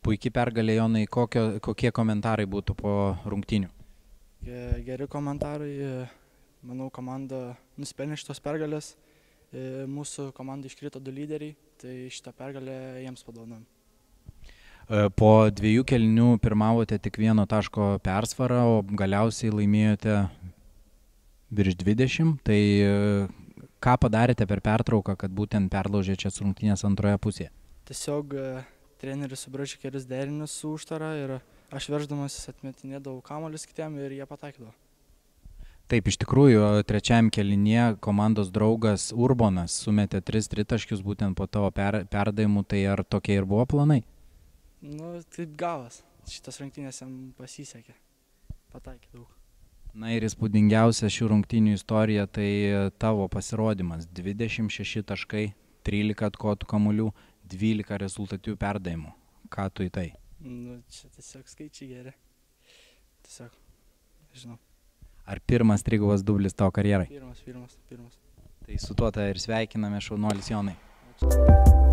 Puikiai pergalė, Jonai, kokie komentarai būtų po rungtynių? Geri komentarai, manau, komanda nusipelnė šitos pergalės, mūsų komanda iškrito 2 lyderiai, tai šitą pergalę jiems padovanojam. Po 2 kėlinių pirmavote tik 1 taško persvarą, o galiausiai laimėjote virš 20, tai ką padarėte per pertrauką, kad būtent perlaužėte šias rungtynės antroje pusėje? Tiesiog treneris subraižė kelius derinius su užtvara ir aš verždamasis atmetinėdavau kamuolius kitiem ir jie pataikydavo. Taip, iš tikrųjų, trečiajam kėlinyje komandos draugas Urbonas sumetė 3 tritaškius būtent po tavo perdavimų, tai ar tokie ir buvo planai? Nu, taip gavas. Šitas rungtynės jam pasisekė. Pataikė daug. Na ir įspūdingiausia šių rungtynių istorija, tai tavo pasirodymas. 26 taškai, 13 atkovotų kamuolių, 12 rezultatyvių perdavimų. Ką tu į tai? Nu, čia tiesiog skaičiai geri. Tiesiog, žinau. Ar pirmas trigubas dublis tavo karjerai? Pirmas. Tai su tuo ir sveikiname, šaunuolis Jonai. Ačiū.